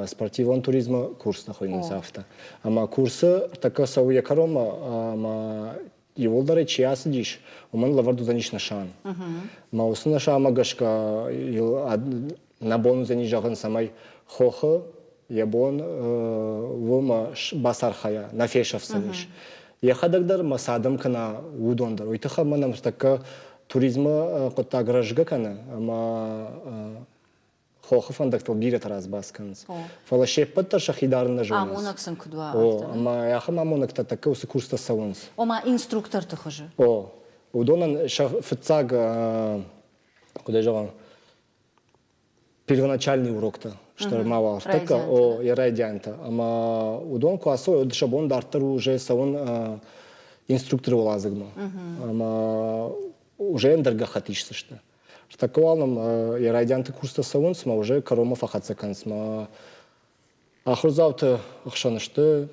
Спортивон туризма курс находится авто. Ама курсы така сауя карома, ама Еволдары чия сидишь, у меня лаварду заниш на шан. Ма усна шама гашка на бону заниш жаган самай хоха, ябон вома басархая на фешав саниш. Я хадагдар масадам кана удондар. Уйтаха манам така туризма кота гражга кана, ама хоха фандактал бирет раз басканс. Фалаше паттар шахидарна жонас. Амонак сан кудуа. Ама яха мамонак та така усы курста саунс. Ома инструктор ты хожи. Удонан фцаг куда жаван первоначальный урок-то, что мало така я райдянта. Ама удон классо шабон дартару уже саун инструктор лазыгма. Ама уже эндерга хатишься что. Таквалном я радианты курста саунс, ма уже коромов ахацаканс, ма ахрузауты ахшанышты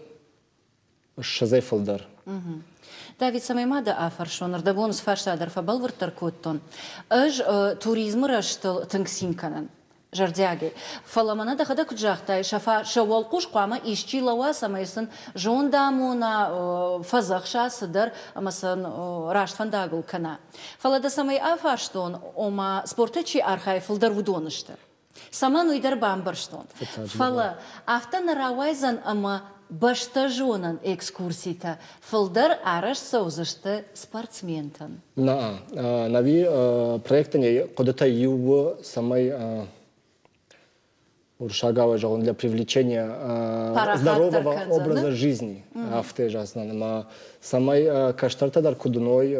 шазайфалдар. Давид самай мада афаршон, рдабонус фаршадар фабал вартаркоттон. Аж туризмы раштыл тыңсинканан. Жардяги. Фаламана да хада куджахтай шафа шавалкуш қама ишчи лава самайсын жондамуна фазахша сыдар амасан рашт фандагул кана. Фалада самай афаштон ома спортачи архай фылдар вудоныштыр. Саман уйдар бамбарштон. Фала афтан равайзан ама баштажонан экскурсита фылдар араш саузышты спортсментан. Нави проектане куда-то его самай Уршагава жагон для привлечения здорового образа жизни. Автожасно. Самай каштартадар кудуной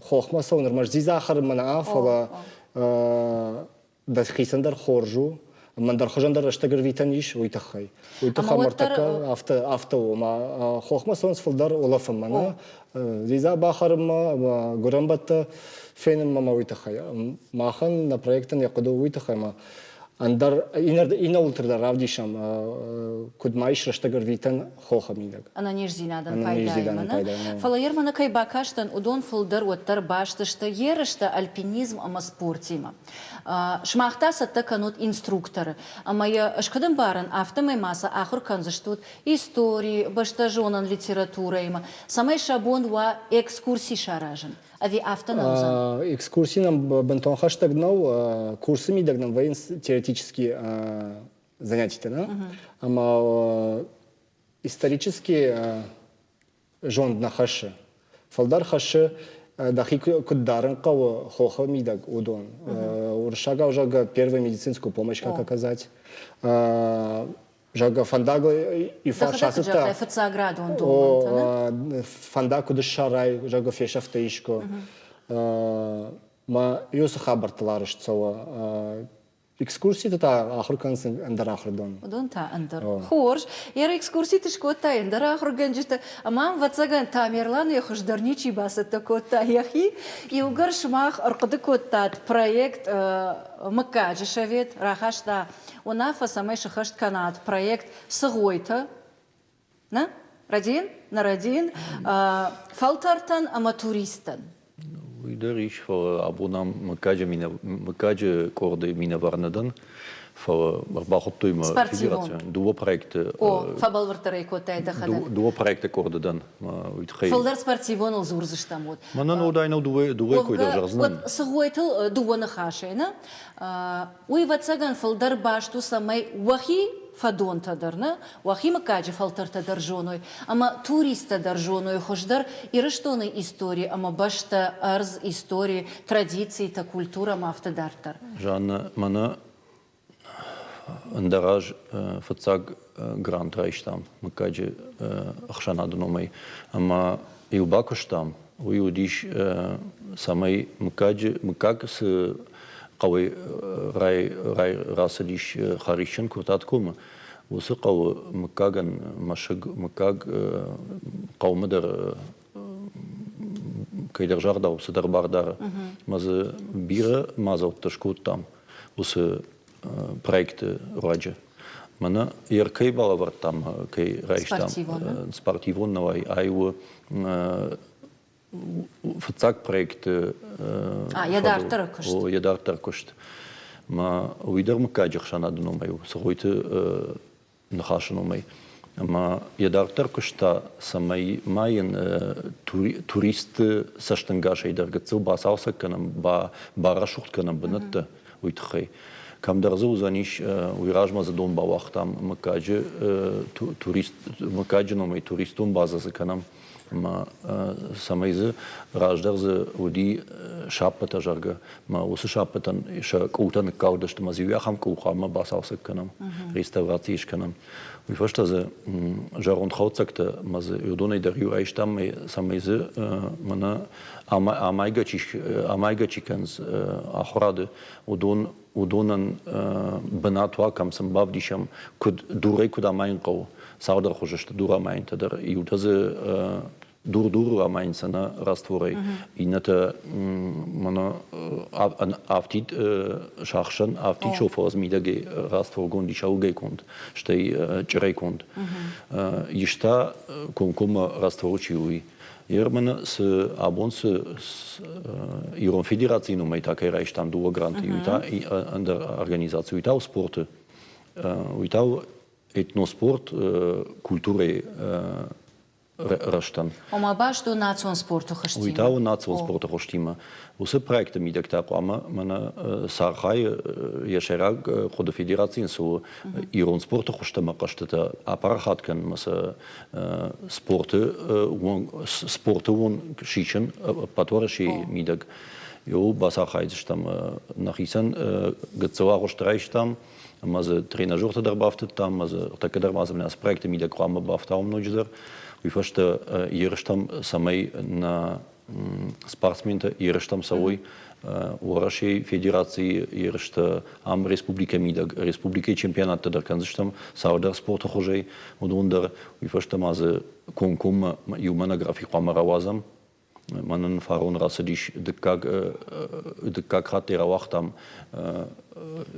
хохма саунер мажди захар мана афала да хисандар хоржу. Мандар хожандар раштагар витаниш уйтахай. Уйтаха мартака авто ма хохма саунс филдар олафам мана. Зиза бахарма гурамбата фенем мама уйтахай. Махан на проектан якуду уйтахай ма. Андар ина ултрда равдишам кудмайш раштагар витан хоха мидаг. Ана нежзинадан пайдаймана. Фалаермана кай бакаштан удон фылдар уаттар баштышты ерышты альпинизм ама спортима. Шмахтаса таканут инструкторы. Ама я ашкадан баран автомай маса ахур канзаштут истории, баштажонан литература има. Самай шабон ва экскурсии шаражан. Ави автонаузан. Экскурсии нам бентон хаштагнау, курсы мидагнам воен теоретические занятия, да? Ама исторические жонд на хаше. Фалдар хаше дахи куддарен кау хоха мидаг удон. Уршага уже первую медицинскую помощь как оказать. Жага фандага и фаршасыта. Фанда куда шарай, жага фешафта ишко. Ма юса хабарталарыш цава. Экскурсии та ахрукансын андар ахрдон. Удон та андар. Хорш, яра экскурсии ты шкота андар ахруган жишта. Амам вацаган тамерлан я хождарничи баса такота яхи. И угар шмах аркады коттат проект макаджи шавет рахашта. Унафа самай шахашт канат проект сагойта. На? Радин? На радин. Фалтартан аматуристан. Уйдериш voor abonam mekaje korde mina varnadan voor barbachtuyma federatie. Duo projecten. Фабал вартарай котай да хада. Duo projecten korde dan. Uitgeven. Фалдар спортивон ал зурзыштам вот. Манан удай на дуо койда жарзнан. Вот сагойтыл дуо на хашайна. Уй вацаган фалдар башту самай вахи фадон тадарна, уахима каджи фалтар тадар жоной, ама туриста дар жоной хождар и раштоны истории, ама башта арз истории, традиции, та культура мафтадартар. Жанна, мана андараж фацаг грант райштам, макаджи ахшанадономай, ама и убакоштам, ويوديش سامي مكاج س قوي راي راسديش خارجين كوتاتكم وسقوا مكاجن مشج مكاج قوم در كيدر جاردا وسدر باردار ماز بيرة مازو تشكوت там وس проект راجع منا يركي بالور там كي رايش там спортивного айу فتاك проект يدار تركشت ما ويدر مكاجر شانا دنومي سغويت نخاشنومي ما يدار تركشتا سمي ماين турист سشتنگاش يدر гцил басауса канам барашухт канам бнат уйтхай кам дарзу заниш уйражма за дон бавах там макаджи турист макаджномай туристун базасы канам ما سميزه راجدرزه ودي شابتا جرجا ما وس شابتا شاكوتن كاودشت ما زيويا خم كوخا ما باساوس كنم ريستوراتيش كنم ويفشت ze جارون خوتسكت ما ز يودوني دريو ايشتام سميزه منا امايغاچيكنز اخراد ودونن بناتوا كم سم بافديشم كود دوري كود اماينقو ساودر خوششت دورا ماينت در يودزه دور ماينسنا راستوري إنتا منا أفتيد شخصن أفتيد شوفاز ميداجي راستورغون دي شاوجي كوند شتي جري كوند يشتا كوم راستورچيوي يرمن س أبونس إيرون فيدراتسينو ميتاكي رايشتام دو гранти юта under организацию юта спорта юта etnosport культуры Рашtan. Oma baš do nacion sportu хштима. Uitau nacion sportu хштима. Усе проекты мидак такоама мана сархай яшераг хода федерацин су ирон спорту хштама каштата апарахат кан маса спорту вон шичен патворши мидак. Jo басахай штам нахисан гцаваро штрайштам маза тренажерта дарбафтат там маза такадар маза нас проекты мидак крама бафтаум ночдер. Уйфашта ерштам самой на спортсмента ерштам савой урашей федерации ершта ам республика мидаг республика чемпионата да канзштам саудар спорта хожей удундер уйфашта маза конкум юмана график камаравазам манан фарон расадиш декак хатера вахтам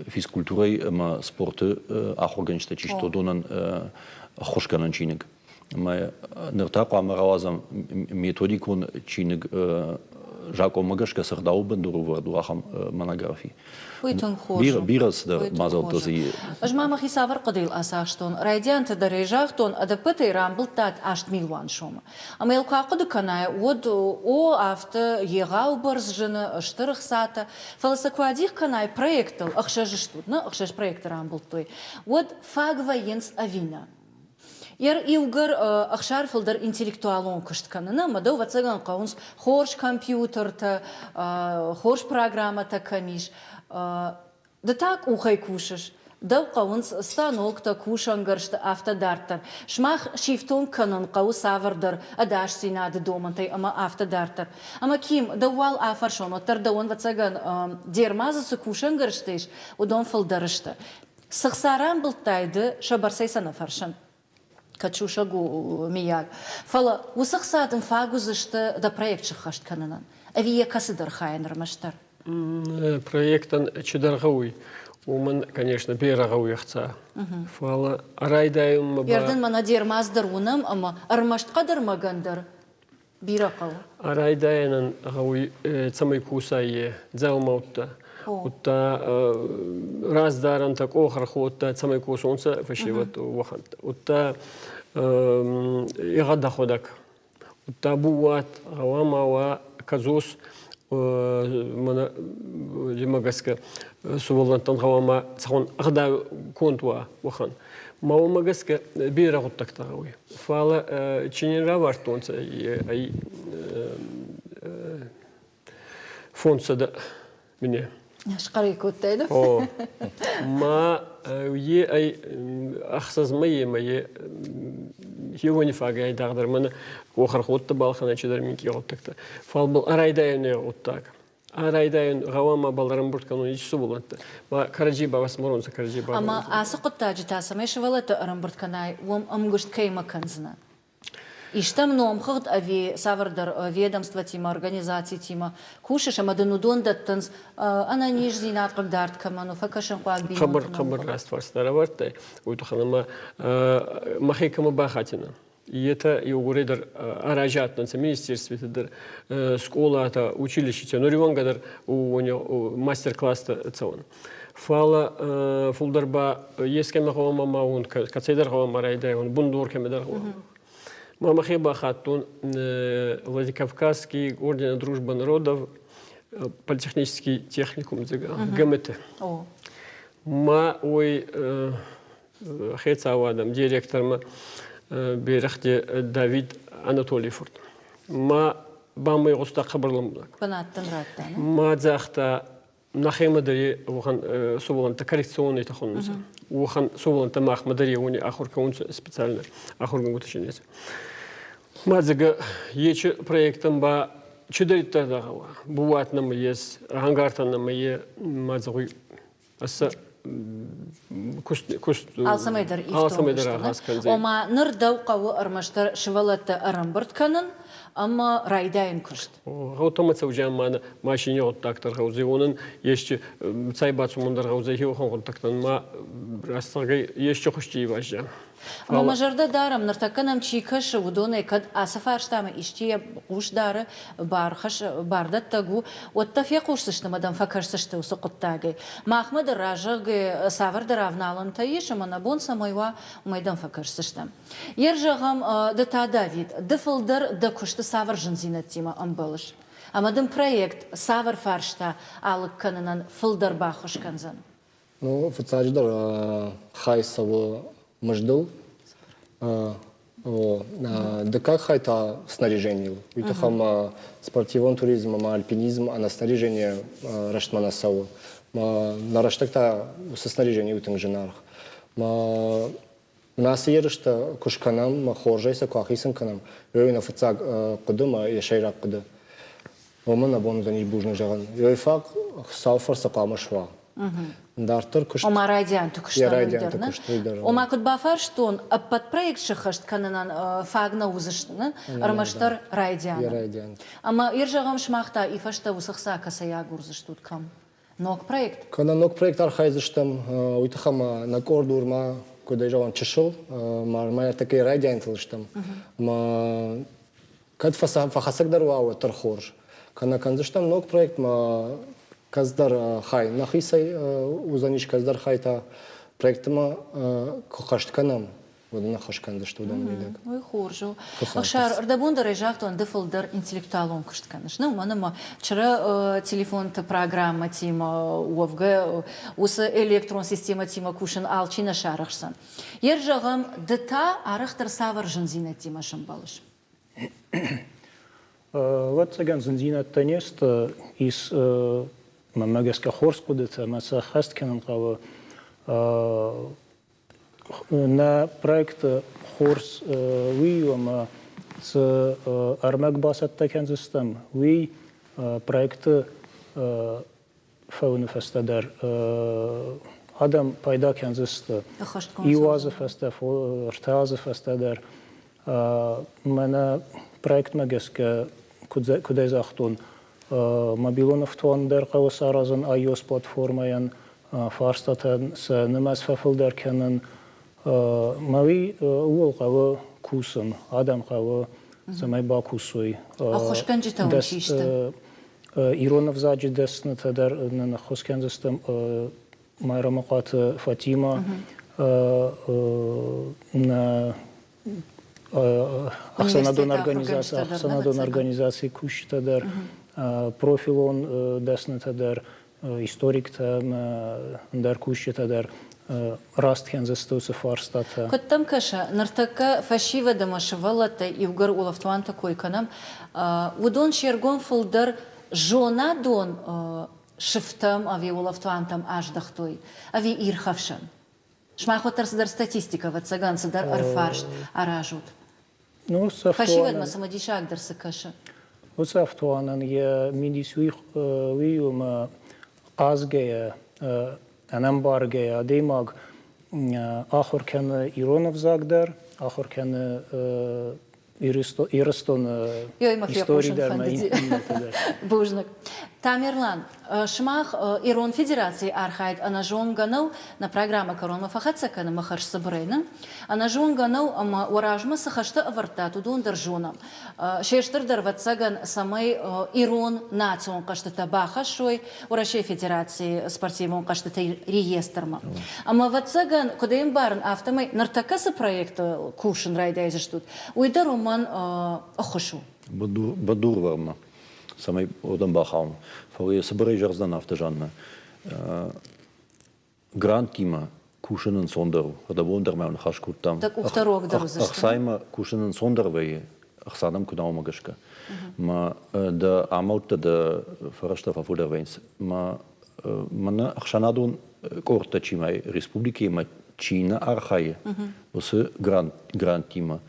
физкультурой ма спорта ахогеншта чишто донан хошкананчинек ما نرتاق عمروازم ميثوديكون تشينج جاكو ماغاش كسرداو بندورو وردو خم مناغرافي ويتون خوش بيرس در مازال تزي اجما ما خيسافر قديل اساشتون رايديان تدريجاختون ادبتي رامبلتات 8 مليون شوما اما يلقا قد كنا ود او افت يغاو برزجنا اشترخ ساتا فلسكواديخ كنا проектل اخشجشتودنا اخشج проект رامبلتوي ود фагваенс авина илгар ахшар филдер интеллектуалон кыштканына мадау вацаган каунс хорш компьютерта хорш программата камиш да так ухай кушаш да каунс станокта кушангаршта автодартер шмах шифтон канон каус авардер адаш синад домантай ама автодартер ама ким да вал афаршонотер да он вацаган дермазасы кушангарштеш удон филдершта сахсаран бултайды шабарсайсана фаршан качушагу мияг. Фала усахсадым фагузышты да проект шахашт кананан. Авия касыдар хайнер маштар. Проектан чударгауй. Уман, конечно, берагауй яхца. Фала арайдайым ба. Ярдын мана дермаздар унам, ама армашт кадар магандар биракау. Арайдайнан гауй цамай кусайе дзалмаутта. Утта раздаран так охраху утта цамай кусонца фашиват вахант. Утта игада ходак. Утта буат гавамава казус мана демагаска сувалантан гавама цахон агда контуа вахан. Мау магаска бирагут тактагауи. Фала чинера вартонца ай фонца да мне. Шқари көттейді. Ма ие ай ақсаз майе его не фага, дагдер, мен охар хотта балхана чедер минки оттакта. Фал был арайдайне оттак. Арайдайын гавама баларым бурткану ичсу булатты. Ма караджи бабас моронса караджи бабас. Ама асы құттажы тасымай шывалаты ырымбыртканай, ом ымгышт кейма канзына. Иштам номхыгд ави савардар ведомство тима, организации тима, кушаша мадынудон даттынс, ана нижзинат қырдарт каману, факашын қуак беймін. Қабыр растварстара вартай, уйты ханама махикама бахатина. И это и угоредер аражат на министерстве, это школа, это училище, но ривангадер у него мастер-класс цаун. Фала фулдарба есть кем хавама маун, кацейдер хавама райдай, он бундур кемедер хавама. Мама хеба хатун Владикавказский орден дружбы народов, политехнический техникум ГМТ. Ма ой хецавадам директорма Берахте Давид Анатольевич. Ма бамы госта хабарлам. Панаттан раттан. Ма захта нахемадари ухан суваланта коррекционный тахоннуса. Ухан суваланта махмадари уни ахуркаун специально ахурган гуташенец. Ма зага ече проектом ба чударита дагава. Буват нам есть ангартан нам е ма загуй аса Алсамайдар ифтон. Ома нырдау қауы ырмаштар шывалатты ырымбыртканын, ама райдайын күшт. Ғаутамаца ұжан маны машине оттақтар ғаузе, оның ешчі цайбат сумындар ғаузе хеухан ғоттақтан ма растағы ешчі құшти важжан. Ама мажарда дарам, ныртаканам чикаш удоны, кад асафарштамы ишчия ұшдары бардат тагу, отта фе құшсышты мадан факарсышты ұсы құттағы. Махмады ражығы саварды равналын таеші, мана бон самайва майдан факарсышты. Ер жағам дыта Давид, дыфылдар да күшті савар жынзинаттима амбалыш. Амадын проект савар фаршта алық канынан фылдар бақыш канзан. Ну, фацаждар хайсавы маждал, да как хайта снаряжение. Это хама спортивный туризм, альпинизм, а на снаряжение раштмана сау. На раштакта со снаряжение утен женарх. Нас ерышта кушканам, хоржайса куахисен канам. Йой на фацаг кудыма яшайрак куды. Омана бону за них бужны жаган. Йой фак сауфар сакамашва. Дартыр күшт. Ома радиан түкіштан Ома күт бафар штон, аппат проект шықышт канынан фагна узыштыны, армаштар радиан. Ама ер жағам шмақта ифашта усықса касая гурзыштуд кам. Ног проект? Кана ног проект архайзыштым, уйтахама на кордурма, куда жаван чешыл, мармая такие радиан тылыштым. Кад фахасак дарвау тархорж. Кана канзыштам ног проект, Каздар хай нахисай узанич каздар хайта проектыма кохаштканам водына хашканды что удан видек. Ой хоржу. Ахшар ардабундар ежахтон дефолдер интеллектуалон куштканыш. Ну манама вчера телефон программа тима УФГ усы электрон система тима кушин алчина шарахсан. Ер жағам дыта арахтар савар жынзина тима шамбалыш. Вот цаган зынзина танест из Мамагаска Хорскудыца, Маса Хасткинан қавы на проект Хорс Виюама с Армак Басатта Кензистам Ви проекты Фауны Фестадар Адам Пайда Кензиста Иуазы Фестаф, Ртазы Фестадар Мана проект Магаска Кудай Захтун Мобилонов туандер қауысаразын iOS платформаян фарстатан с намаз фафылдар кенін мави уол қавы кусын, адам қавы замай ба кусой. Ахошкан житауын чишті? Иронов заджи десны тадар на хоскен застым майрамақаты Фатима на Ахсанадон организации кущ тадар профилон десны тадар историк дар кущ тадар растхен застусы фарстата. Коттам каша нартака фашива дамашывалата и угар улафтуан такой канам удон шергон фулдар жона дон шифтам ави улафтуантам аждахтой ави ирхавшан. Шмахотарсдар статистика вацаганцадар арфаршт аражут. Ну, Фашивад масамадишак дарсы каша. وصفتوانن يا ميديسوي ويوم قازجيا أنبارجيا ديماغ آخر كان إيرونف زاغدر آخر كان إيرستون истории дармай. Бужник. Тамерлан, шмах Ирон Федерации архайд анажон ганал на программа корона фахацака на махаш сабрейна. Анажон ганал ама уражма сахашта авартату дон держуна. Шештер дарватсаган самай Ирон национ каштата бахашой урашей Федерации спортивон каштата реестрма. Ама ватсаган кодеем барн автомай нартакаса проекта кушен райдайзаштут. Уйда роман охошу. Бадур варма. Самый одан бахаум. Фауе собрай жарздан автожанна. Грант кима кушенен сондеру. Ада вондер меун хашкут там. Так у второго дарузашта. Ахсайма кушенен сондервей. Ахсадам кудау магашка. Ма да амаутта да фарашта фафудервейнс. Ма мана ахшанадун корта чимай республики ма Чина архае. Осе грант кима.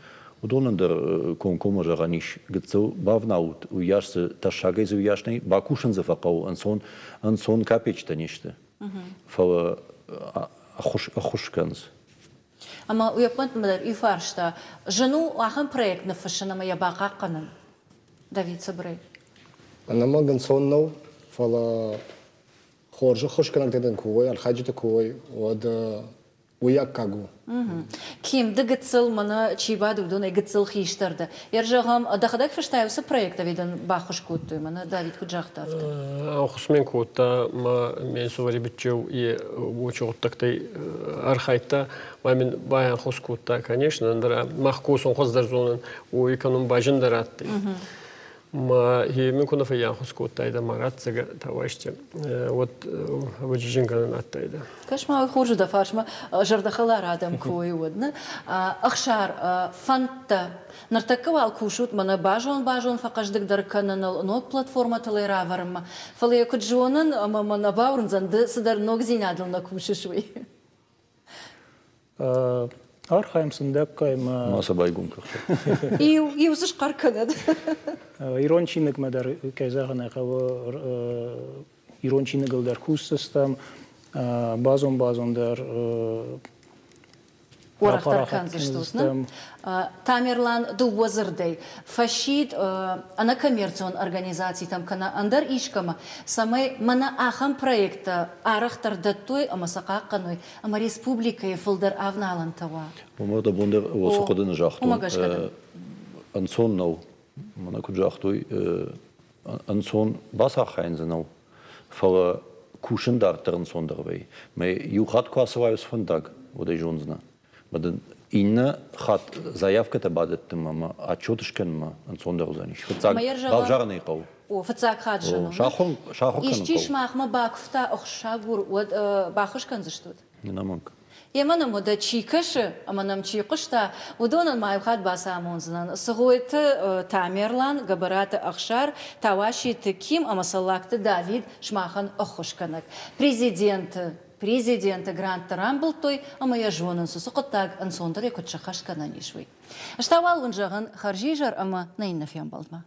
Удонандер конкома жараниш гцел бавнаут уяшse ташагай зу яшней бакушен зафакау ансон капечта ниште. Фала ахушканс. Ама уяпмат мадер ифаршта жену ахан проект на фашана моя бакаканан. Давид Сабрей. أنا ما قنصونو فلا خورج خوش كنا كتدن كوي الحاجة كوي ودا وياك كاغو. Ким да гцел мана чибаду дон гцел хиштарда. Ержагам дахадак фаштайуса проекта виден бахушкутту мана Давид Куджахтар. Хусмен кота ма мен сували битчу и учоттактай архайта мамин баян хускута, конечно, андра махкусон хоздарзонен у эконом бажындаратты. Ма и мен куна фаян хускута айда маратсага таваште. Вот вajijingan аттайда. Кашма хуже да фаршма жардахалар адам кой водна. Ахшар фанта нартакавал кушут мана бажон факаждык даркананал ног платформа талайраварма. Фале куджонан мана баурнзан да садар ног зинадыл на кушишвей. Архаем даккайм Маса байгунках. И усыш карканад. ирончинник мадар кайзагана хава ирончинник дар кустастам базон дар Урахтар канзаштусна. Тамерлан дубозырдей. Фашид ана коммерцион организации там кана андар ишкама. Самай мана ахам проекта арахтар даттой амасакаканой ама республика и фылдар авналан тава. Умада бондер осокоден жахту. Ансон нау. Мана куджахтой ансон басахайнзенау. Фала кушен дартер сондервей. Ме юхат квасоваюс фантаг вода жонзна. Баден инна хат заявката бадет мама отчетышкан ансондерзаниш. Фацак балжарный кау. О фацак хаджану. Шахом Ищиш махма бакфта охшагур вот бахушкан заштут. Ненаманк. Ямана мода чикаши, аманам чикашта, удонан майхат басамонзнан. Сгойт Тамерлан, габарата Ахшар, Таваши Ким, амасалакта Давид Шмахан Охушканак. Президента Грант Рамблтой, а моя жонан сусокотаг ансондар якот шахаш кананишвей. Штавал ванжаган харжижар, ама наинна фямбалдма.